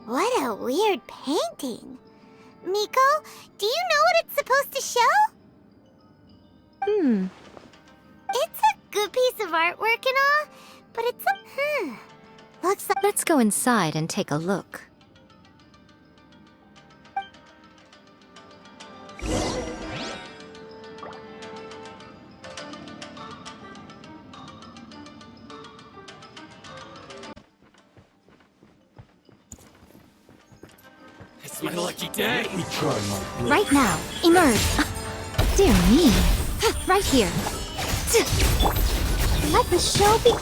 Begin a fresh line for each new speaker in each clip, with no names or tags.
What a weird painting. Miko, do you know what it's supposed to show? It's a good piece of artwork and all, but it's a... Looks like...
Let's go inside and take a look.
It's my lucky day.
We try my
Right now, emerge. Dear me. Right here. Let the show be...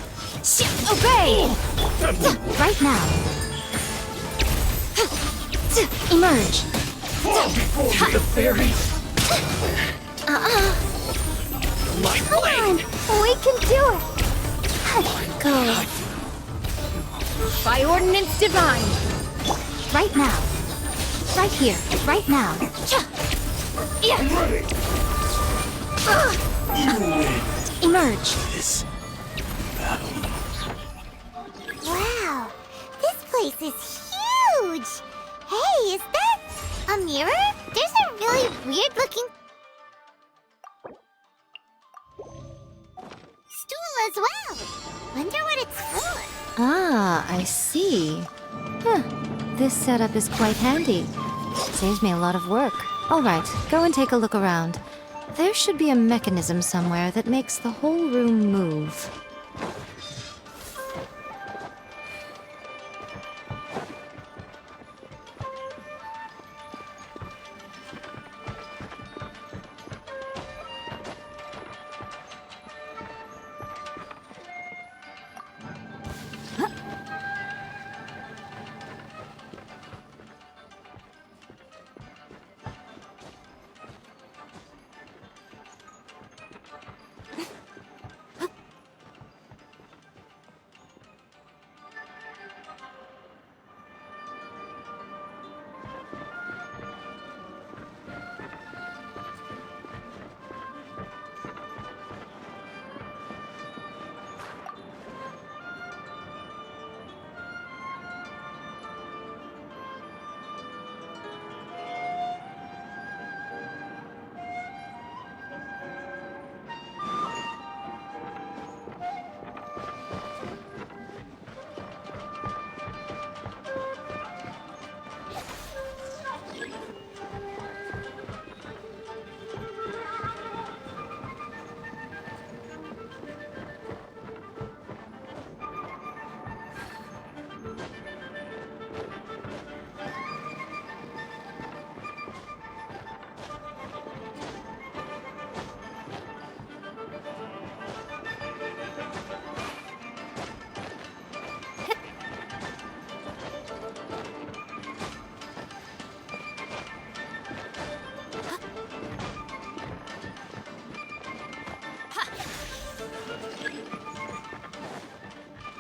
Obey! Right now. Emerge.
Fall before me, the fairies. My blade.
We can do it! Go.
By ordinance divine. Right now. Right here. Right now.
I'm ready. You win.
Emerge.
This
Wow, this place is huge! Hey, is that a mirror? There's a really weird looking stool as well. Wonder what it's for.
Ah, I see. Huh. This setup is quite handy. Saves me a lot of work. All right, go and take a look around. There should be a mechanism somewhere that makes the whole room move.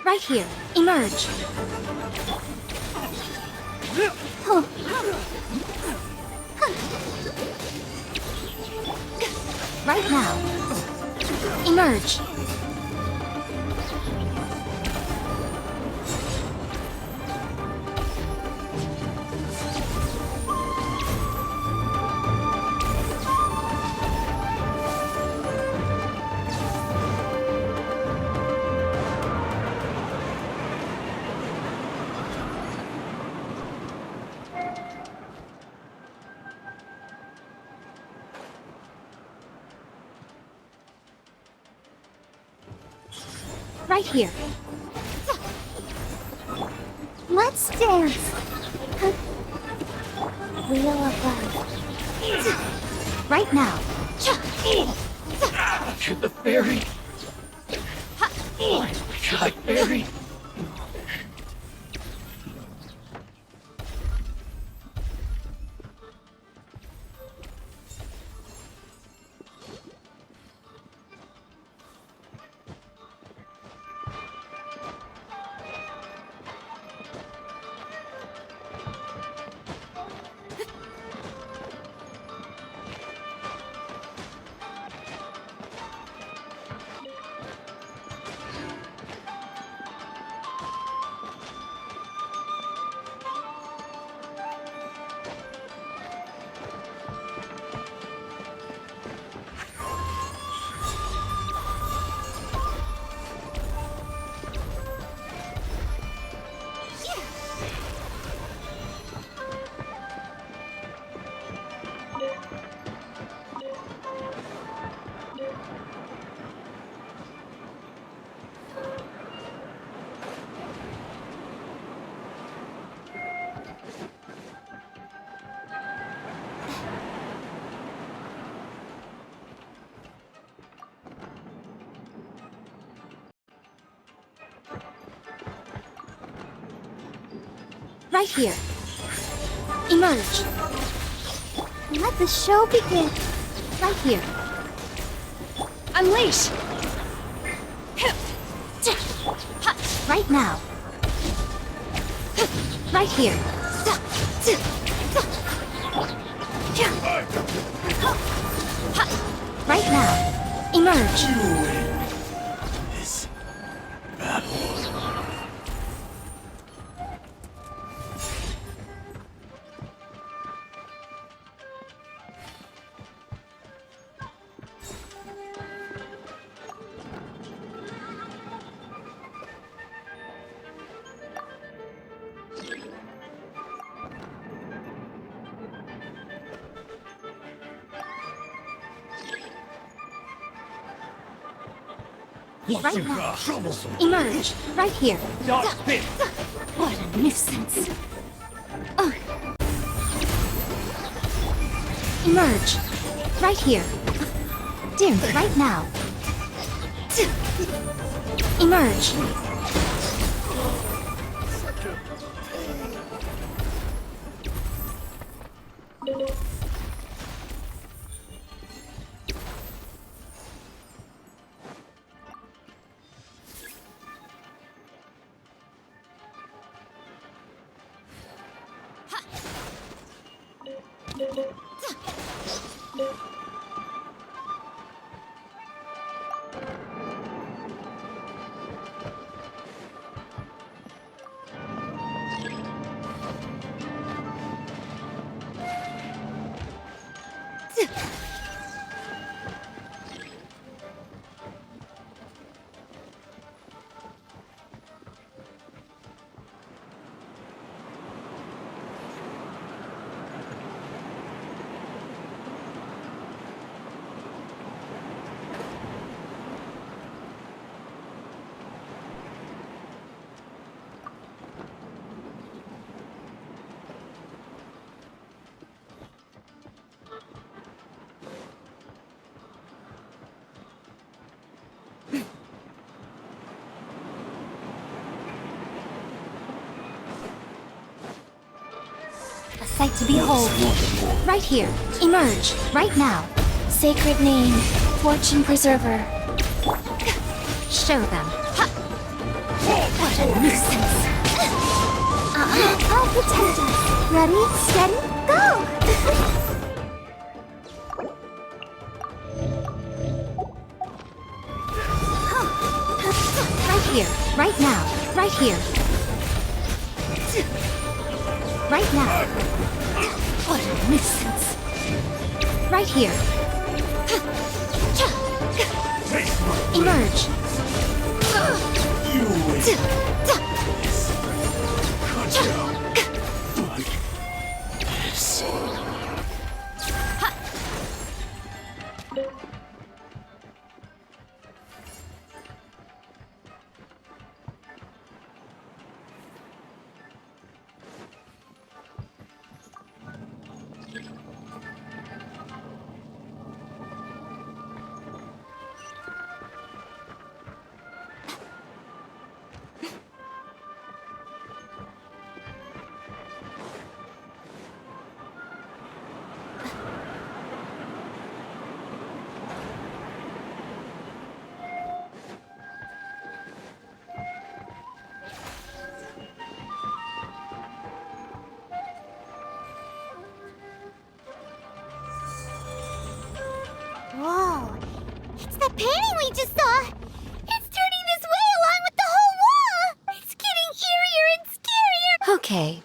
Right here. Emerge. Right now. Emerge. Right here.
Let's dance. Wheel of Life.
Right now.
To the ferry. Oh, God, ferry.
Right here. Emerge.
Let the show begin.
Right here. Unleash. Right now. Right here. Right now. Emerge.
This battle.
Right now. Emerge. Right here.
Dodge spin.
What a nuisance. Emerge. Right here. Dim. Right now. Emerge. A sight to behold. Right here. Emerge. Right now.
Sacred name, Fortune Preserver.
Show them.
What a nuisance. I'll protect us. Ready, steady, go!
Right here. Right now. Right here. Right now. What a nuisance. Right here. Emerge.
You win. Cut down. Like this.
That painting we just saw! It's turning this way along with the whole wall! It's getting eerier and scarier!
Okay.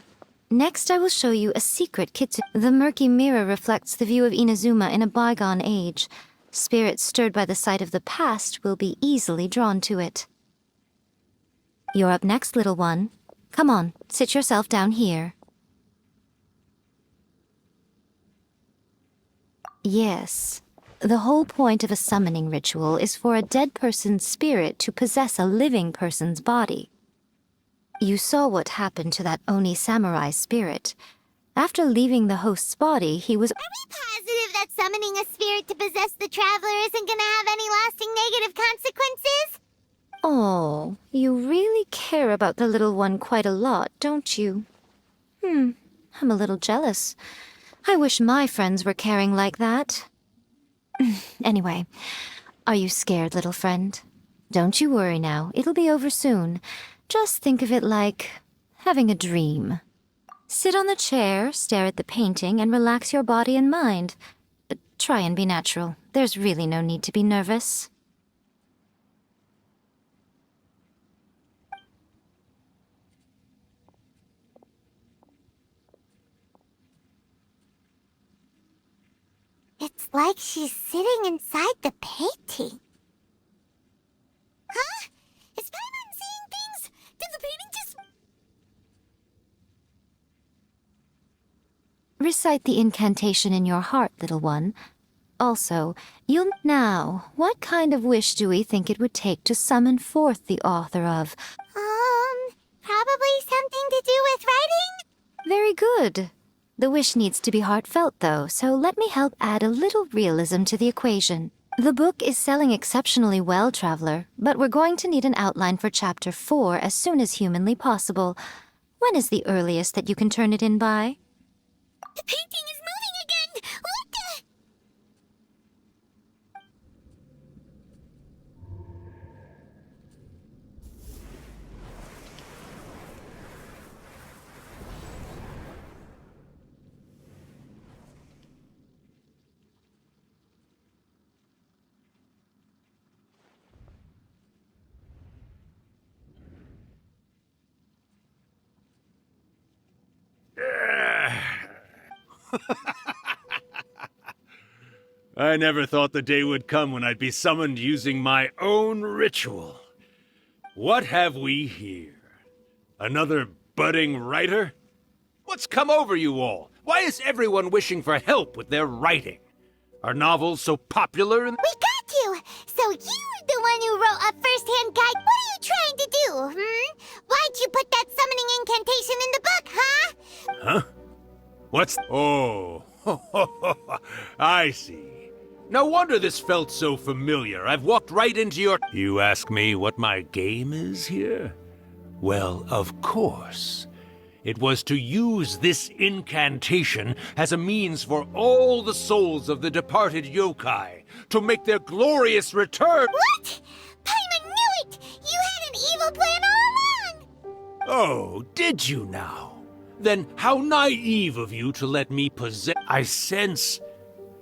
Next, I will show you a secret kitsune. The murky mirror reflects the view of Inazuma in a bygone age. Spirits stirred by the sight of the past will be easily drawn to it. You're up next, little one. Come on, sit yourself down here. Yes. The whole point of a summoning ritual is for a dead person's spirit to possess a living person's body. You saw what happened to that Oni samurai spirit. After leaving the host's body, he was...
Are we positive that summoning a spirit to possess the traveler isn't gonna have any lasting negative consequences?
Oh, you really care about the little one quite a lot, don't you? I'm a little jealous. I wish my friends were caring like that. Anyway, are you scared, little friend? Don't you worry now, it'll be over soon. Just think of it like having a dream. Sit on the chair, stare at the painting, and relax your body and mind. Try and be natural. There's really no need to be nervous.
It's like she's sitting inside the painting. Huh? Is Paimon seeing things? Did the painting just...
Recite the incantation in your heart, little one. Also, you'll... Now, what kind of wish do we think it would take to summon forth the author of...
Probably something to do with writing?
Very good. The wish needs to be heartfelt, though, so let me help add a little realism to the equation. The book is selling exceptionally well, Traveler, but we're going to need an outline for Chapter 4 as soon as humanly possible. When is the earliest that you can turn it in by?
The painting is moving again! What the...
I never thought the day would come when I'd be summoned using my own ritual. What have we here? Another budding writer? What's come over you all? Why is everyone wishing for help with their writing? Are novels so popular and...
We got you! So you're the one who wrote a first-hand guide. What are you trying to do, Why'd you put that summoning incantation in the book, huh?
Huh? What's... Oh, I see. No wonder this felt so familiar. I've walked right into your... You ask me what my game is here? Well, of course. It was to use this incantation as a means for all the souls of the departed yokai to make their glorious return.
What? Paimon knew it! You had an evil plan all along!
Oh, did you now? Then how naive of you to let me possess... I sense...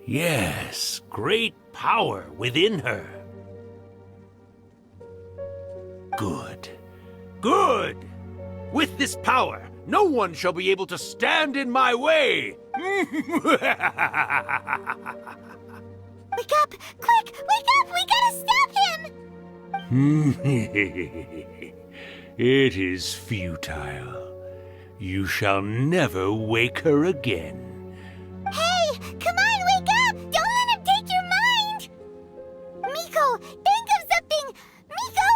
Yes, great power within her. Good. Good! With this power, no one shall be able to stand in my way!
Wake up! Quick! Wake up! We gotta stop him!
It is futile. You shall never wake her again.
Hey! Come on, wake up! Don't let him take your mind! Miko, think of something! Miko!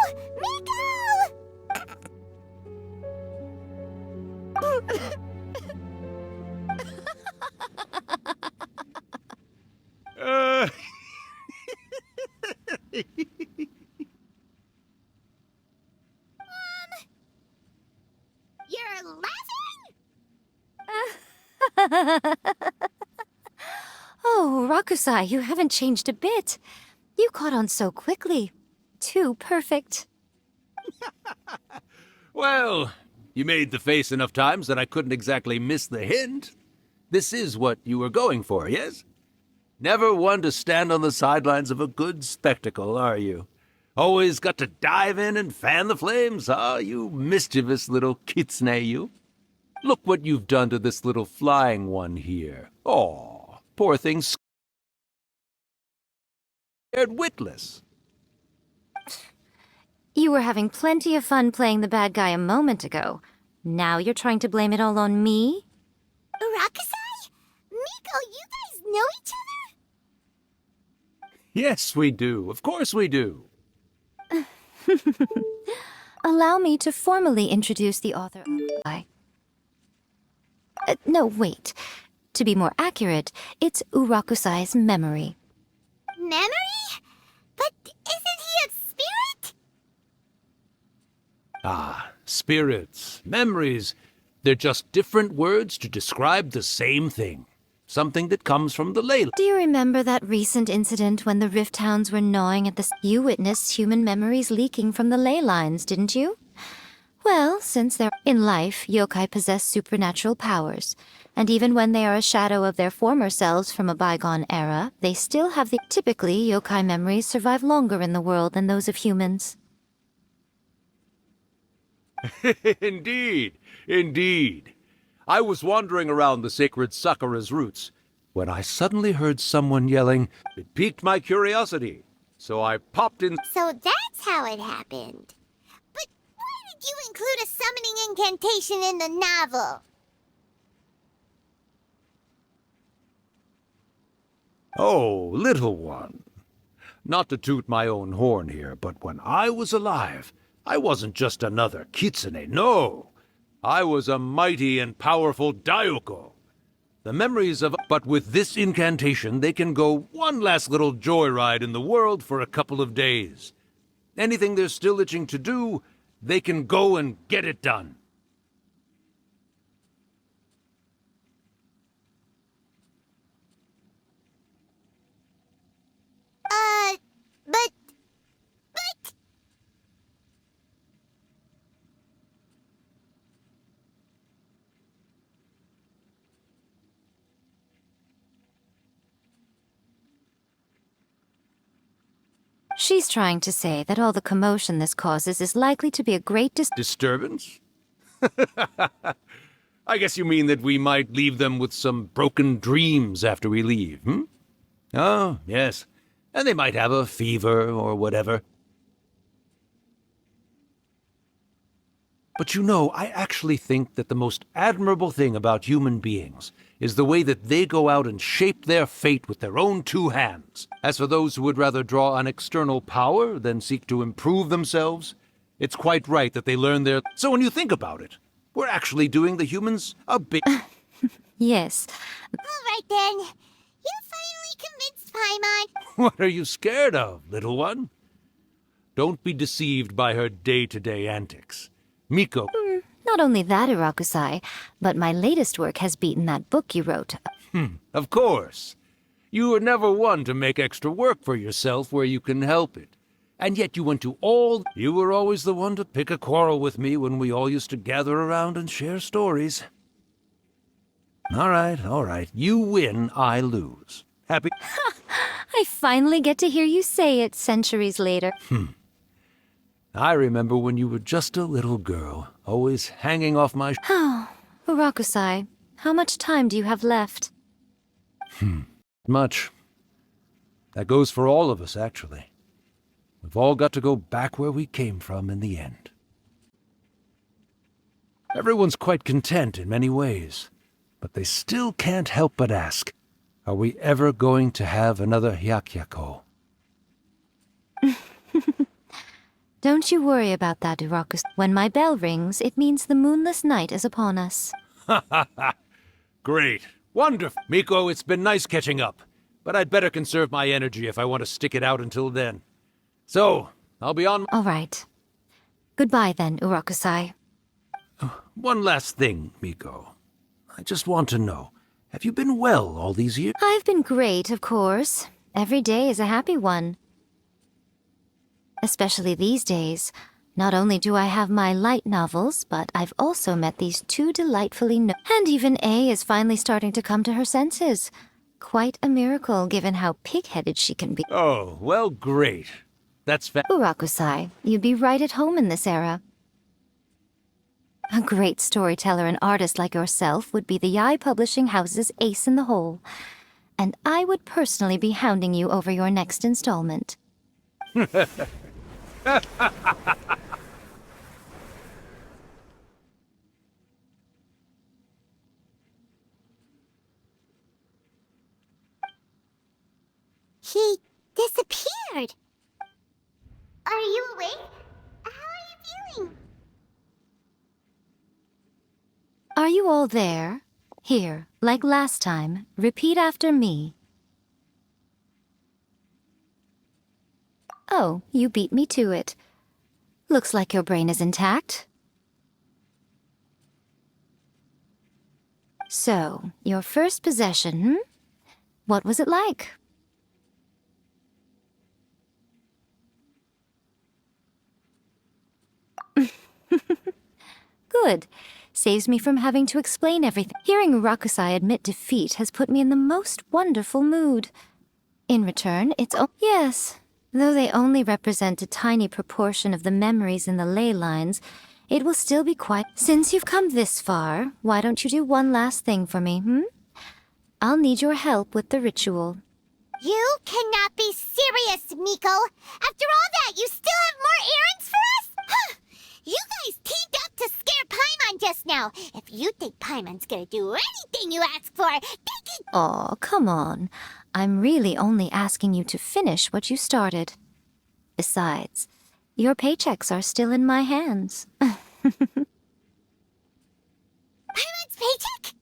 You're laughing?
Oh, Rakusai, you haven't changed a bit. You caught on so quickly. Too perfect.
Well, you made the face enough times that I couldn't exactly miss the hint. This is what you were going for, yes? Never one to stand on the sidelines of a good spectacle, are you? Always got to dive in and fan the flames, you mischievous little kitsune, you. Look what you've done to this little flying one here. Oh, poor thing scared witless.
You were having plenty of fun playing the bad guy a moment ago. Now you're trying to blame it all on me?
Urakusai? Miko, you guys know each other?
Yes, we do. Of course we do.
Allow me to formally introduce the author of... no, wait. To be more accurate, it's Urakusai's memory.
Memory? But isn't he a spirit?
Ah, spirits, memories. They're just different words to describe the same thing. Something that comes from the ley.
Do you remember that recent incident when the Rift Hounds were gnawing at the... You witnessed human memories leaking from the ley lines, didn't you? Well, since they're... In life, yokai possess supernatural powers. And even when they are a shadow of their former selves from a bygone era, they still have the... Typically, yokai memories survive longer in the world than those of humans.
Indeed, indeed. I was wandering around the sacred Sakura's roots when I suddenly heard someone yelling. It piqued my curiosity, so I popped in.
So that's how it happened. But why did you include a summoning incantation in the novel?
Oh, little one. Not to toot my own horn here, but when I was alive, I wasn't just another kitsune, no. I was a mighty and powerful Daioko. The memories of... But with this incantation, they can go one last little joyride in the world for a couple of days. Anything they're still itching to do, they can go and get it done.
But...
She's trying to say that all the commotion this causes is likely to be a great
Disturbance? I guess you mean that we might leave them with some broken dreams after we leave, hmm? Oh, yes. And they might have a fever or whatever. But you know, I actually think that the most admirable thing about human beings is the way that they go out and shape their fate with their own two hands. As for those who would rather draw on external power than seek to improve themselves, it's quite right that they learn their... So when you think about it, we're actually doing the humans a big...
Yes.
All right, then. You finally convinced Paimon.
What are you scared of, little one? Don't be deceived by her day-to-day antics. Miko...
Not only that, Urakusai, but my latest work has beaten that book you wrote.
Of course. You were never one to make extra work for yourself where you can help it. And yet you went to all... You were always the one to pick a quarrel with me when we all used to gather around and share stories. All right. You win, I lose. Happy...
I finally get to hear you say it centuries later.
I remember when you were just a little girl, always hanging off my...
Oh, Urakusai, how much time do you have left?
Much. That goes for all of us, actually. We've all got to go back where we came from in the end. Everyone's quite content in many ways, but they still can't help but ask, are we ever going to have another Hyakyako?
Don't you worry about that, Urakusai. When my bell rings, it means the moonless night is upon us.
Great. Wonderful. Miko, it's been nice catching up, but I'd better conserve my energy if I want to stick it out until then. So, I'll be on...
All right. Goodbye then, Urakusai.
One last thing, Miko. I just want to know, have you been well all these years?
I've been great, of course. Every day is a happy one. Especially these days. Not only do I have my light novels, but I've also met these two delightfully And even A is finally starting to come to her senses. Quite a miracle, given how pig-headed she can be.
Oh, well, great. That's
Urakusai, you'd be right at home in this era. A great storyteller and artist like yourself would be the Yai Publishing House's ace in the hole. And I would personally be hounding you over your next installment.
He disappeared. Are you awake? How are you feeling?
Are you all there? Here, like last time, repeat after me. Oh, you beat me to it. Looks like your brain is intact. So, your first possession, What was it like? Good. Saves me from having to explain everything. Hearing Rakusai admit defeat has put me in the most wonderful mood. In return, yes. Though they only represent a tiny proportion of the memories in the ley lines, it will still be quite... Since you've come this far, why don't you do one last thing for me, I'll need your help with the ritual.
You cannot be serious, Miko! After all that, you still have more errands for us? Huh. You guys teamed up to scare Paimon just now. If you think Paimon's gonna do anything you ask for, they can...
Aw, come on. I'm really only asking you to finish what you started. Besides, your paychecks are still in my hands.
Paimon's paycheck?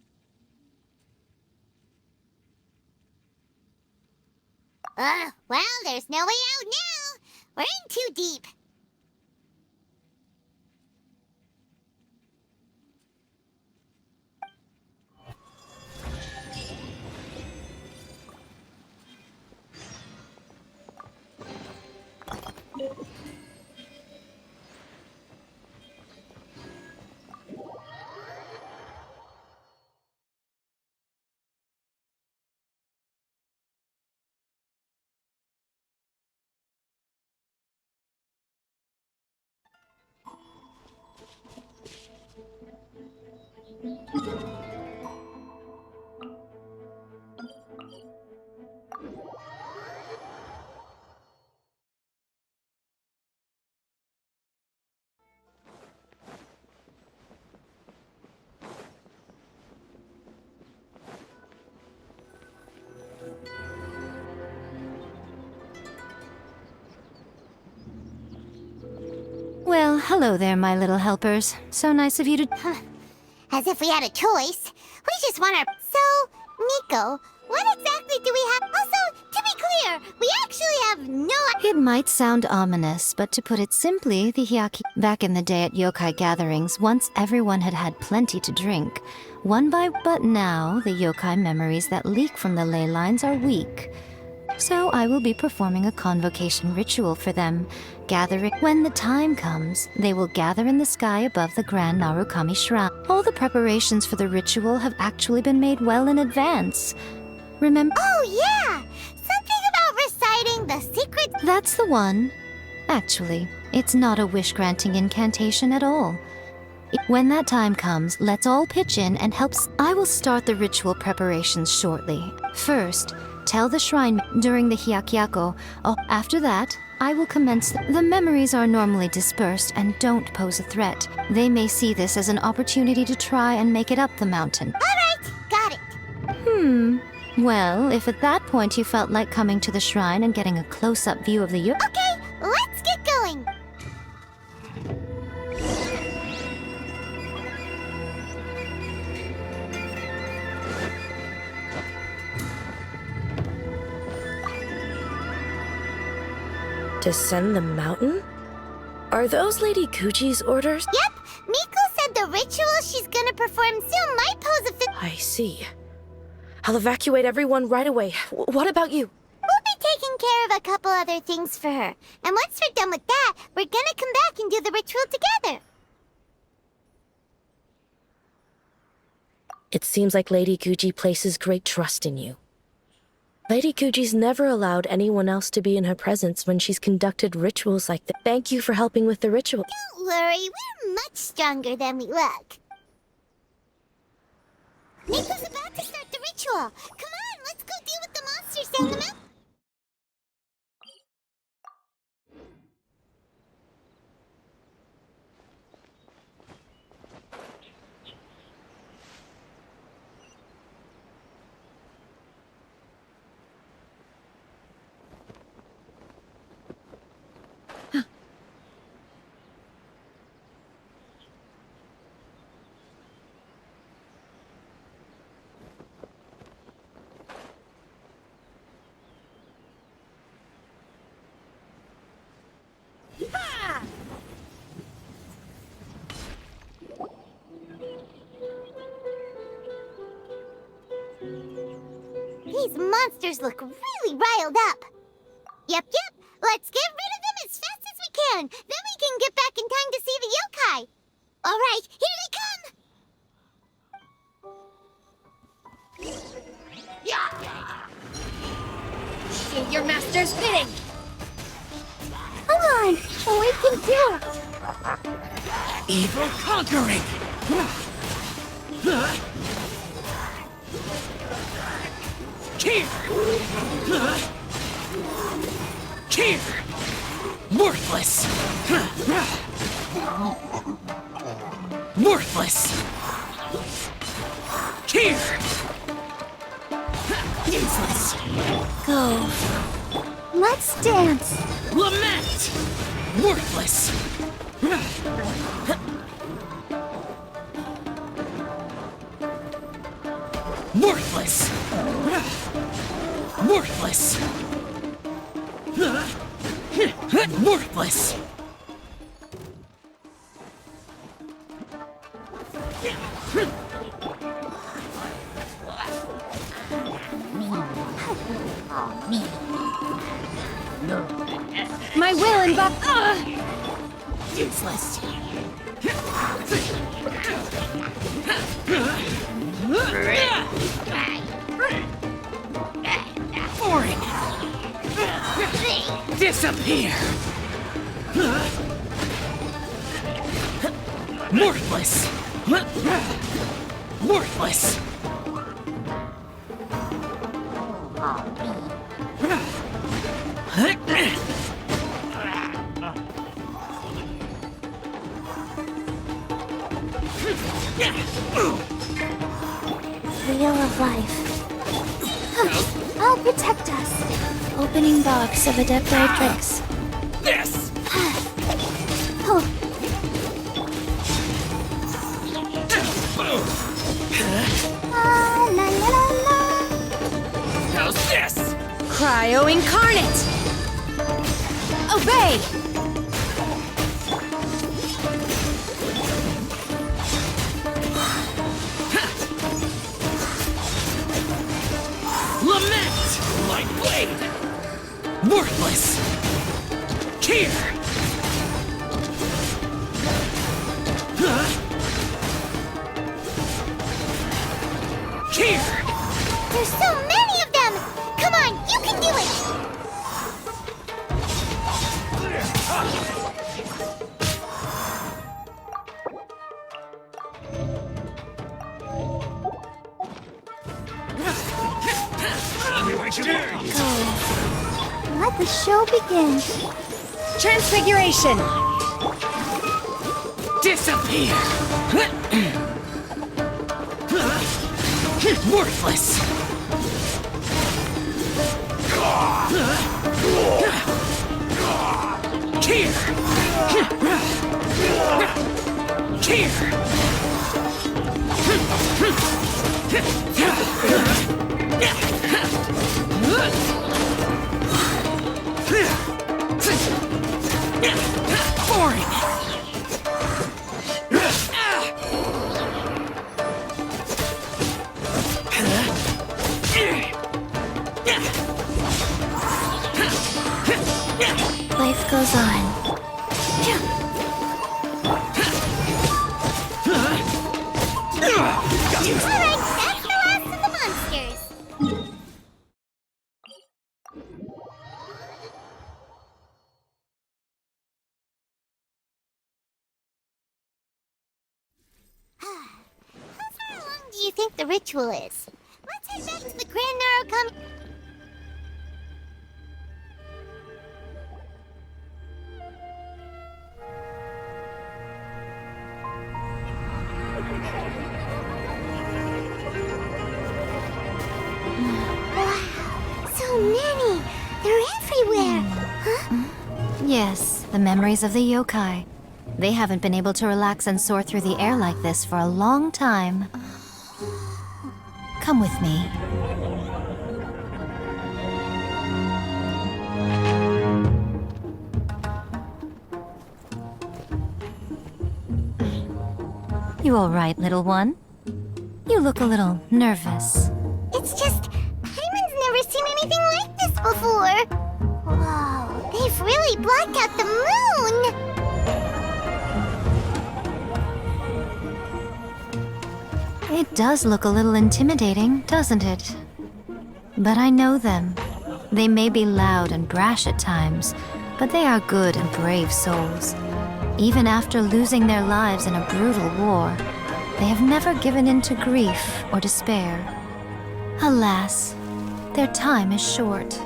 Well, there's no way out now. We're in too deep.
Well, hello there, my little helpers. So nice of you to...
As if we had a choice. We just want our... So, Miko, what exactly do we have? Also, to be clear, we actually have no...
It might sound ominous, but to put it simply, the Hyaki... Back in the day at yokai gatherings, once everyone had had plenty to drink. But now, the yokai memories that leak from the ley lines are weak. So I will be performing a convocation ritual for them, gathering... When the time comes, they will gather in the sky above the Grand Narukami Shrine. All the preparations for the ritual have actually been made well in advance. Remember...
Oh, yeah! Something about reciting the secret...
That's the one. Actually, it's not a wish-granting incantation at all. When that time comes, let's all pitch in and help... I will start the ritual preparations shortly. First, tell the shrine during the hyakyako. After that, I will commence... The memories are normally dispersed and don't pose a threat. They may see this as an opportunity to try and make it up the mountain.
Alright, got it.
Well, if at that point you felt like coming to the shrine and getting a close-up view of the
Okay, let's get going.
Descend the mountain? Are those Lady Gucci's orders?
Yep, Miko said the ritual she's gonna perform soon might pose a
I see. I'll evacuate everyone right away. What about you?
We'll be taking care of a couple other things for her. And once we're done with that, we're gonna come back and do the ritual together.
It seems like Lady Gucci places great trust in you. Lady Kuji's never allowed anyone else to be in her presence when she's conducted rituals like that. Thank you for helping with the ritual.
Don't worry, we're much stronger than we look. Miko's about to start the ritual. Come on, let's go deal with the monsters down the mountain. These monsters look really riled up. Yep. Let's get rid of them as fast as we can. Then we can get back in time to see the yokai. All right, here they come.
Do your master's bidding.
Come on, we can do it.
Evil conquering! Cheer! Cheer! Worthless! Worthless! Cheer! Useless!
Go. Let's dance.
Lament! Worthless! Worthless! Worthless! Worthless!
My will and
Useless! Boring! Disappear! Worthless! Worthless!
Wheel of life. I'll protect us. Opening box of adepti tricks.
This!
Oh, la la la la.
How's this?
Cryo incarnate. Obey.
Lament! Like blade! Worthless! Cheer! Cheer!
There's so many of them. Come on, you can do it. Let the show begin.
Transfiguration.
Disappear! Worthless! Cheer! Cheer! Boring!
Life goes on. All right, that's the last of the monsters. you think the ritual is. Let's head back to the Grand Narukami. Wow, so many! They're everywhere! Huh?
Yes, the memories of the yokai. They haven't been able to relax and soar through the air like this for a long time. Come with me. You all right, little one? You look a little nervous.
It's just, Paimon's never seen anything like this before! Whoa, they've really blacked out the moon!
It does look a little intimidating, doesn't it? But I know them. They may be loud and brash at times, but they are good and brave souls. Even after losing their lives in a brutal war, they have never given in to grief or despair. Alas, their time is short.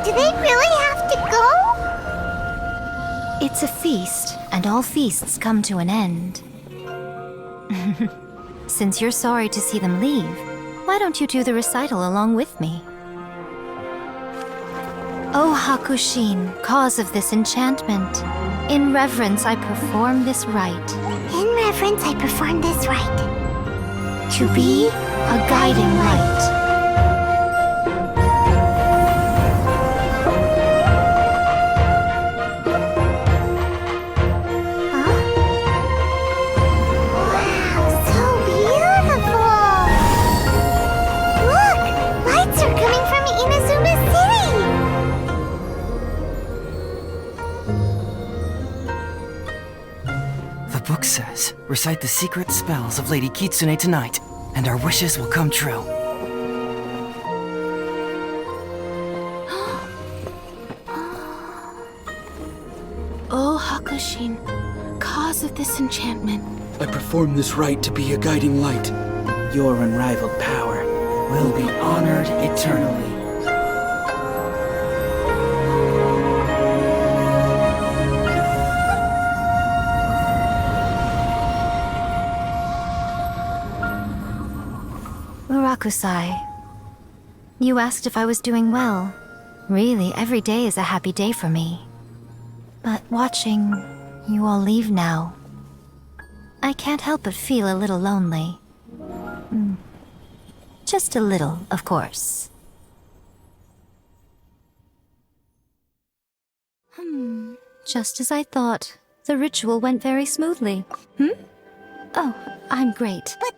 Do they really have to go?
It's a feast, and all feasts come to an end. Since you're sorry to see them leave, why don't you do the recital along with me? O Hakushin, cause of this enchantment, in reverence I perform this rite.
In reverence, I perform this rite.
To be a guiding light.
Wow, so beautiful! Look! Lights are coming from Inazuma City!
The book says, recite the secret spells of Lady Kitsune tonight, and our wishes will come true.
O Hakushin, cause of this enchantment.
I perform this rite to be a guiding light.
Your unrivaled power will be honored eternally.
Murakusai, you asked if I was doing well. Really, every day is a happy day for me. But watching you all leave now, I can't help but feel a little lonely. Just a little, of course. Just as I thought. The ritual went very smoothly. Oh, I'm great.
But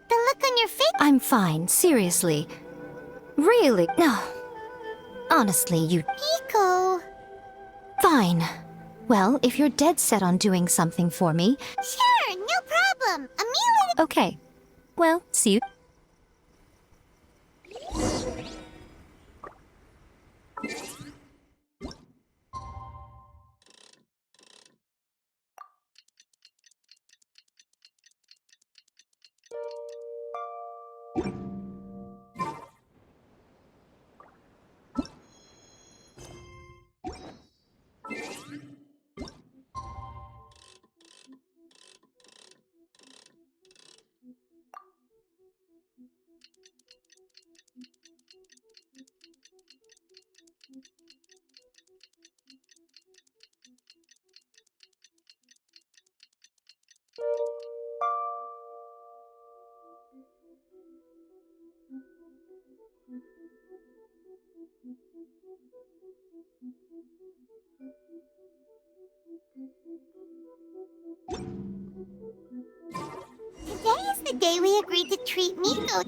the look on your face...
I'm fine, seriously. Really? No. Honestly, you...
Hiko...
Fine. Well, if you're dead set on doing something for me...
Sure, no problem. Amelia...
Okay. Well, see you...
day we agreed to treat Miko.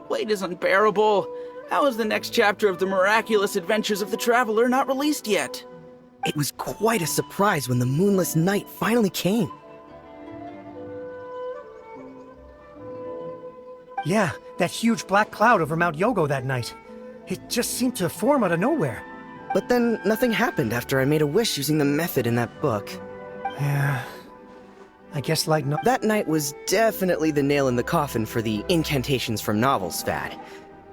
Wait is unbearable. How is the next chapter of the miraculous adventures of the Traveler not released yet?
It was quite a surprise when the moonless night finally came.
Yeah, that huge black cloud over Mount Yogo that night. It just seemed to form out of nowhere.
But then nothing happened after I made a wish using the method in that book.
Yeah. I guess like no—
That night was definitely the nail in the coffin for the incantations from novels fad.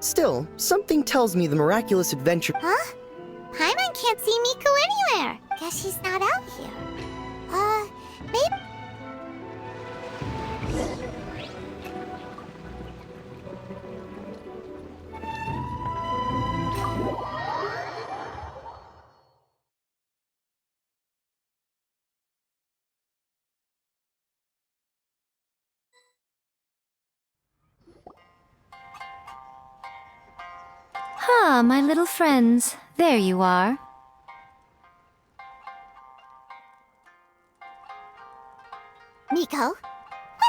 Still, something tells me the miraculous adventure—
Huh? Paimon can't see Miko anywhere. Guess she's not out here. Maybe...
Ah, my little friends. There you are.
Miko? What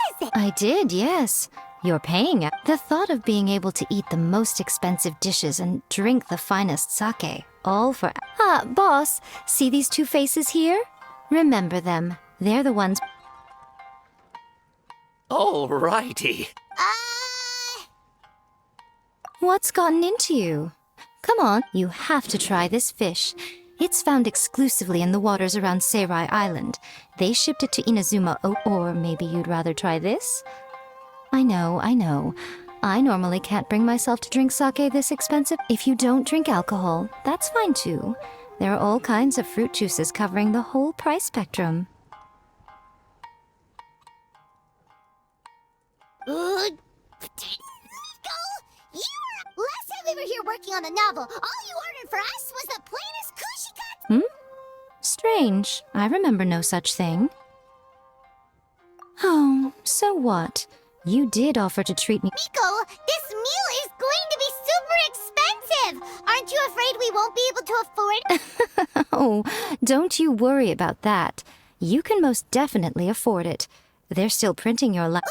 is it?
I did, yes. You're paying it. The thought of being able to eat the most expensive dishes and drink the finest sake, all for— Ah, boss, see these two faces here? Remember them. They're the ones—
Alrighty.
What's gotten into you? Come on, you have to try this fish. It's found exclusively in the waters around Seirai Island. They shipped it to Inazuma, or maybe you'd rather try this? I know. I normally can't bring myself to drink sake this expensive. If you don't drink alcohol, that's fine too. There are all kinds of fruit juices covering the whole price spectrum.
Last time we were here working on the novel, all you ordered for us was the plainest kushikatsu.
Strange. I remember no such thing. Oh, so what? You did offer to treat me—
Miko, this meal is going to be super expensive. Aren't you afraid we won't be able to afford it?
Oh, don't you worry about that. You can most definitely afford it. They're still printing your
What?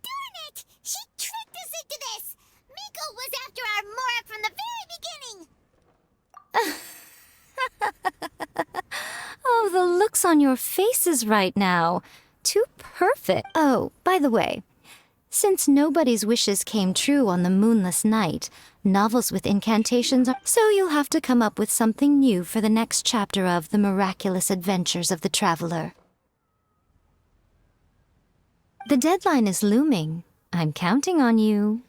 Darn it! She tricked us into this! Miko was after our Mora from the very beginning!
Oh, the looks on your faces right now. Too perfect. Oh, by the way, since nobody's wishes came true on the moonless night, novels with incantations are— So you'll have to come up with something new for the next chapter of The Miraculous Adventures of the Traveler. The deadline is looming. I'm counting on you.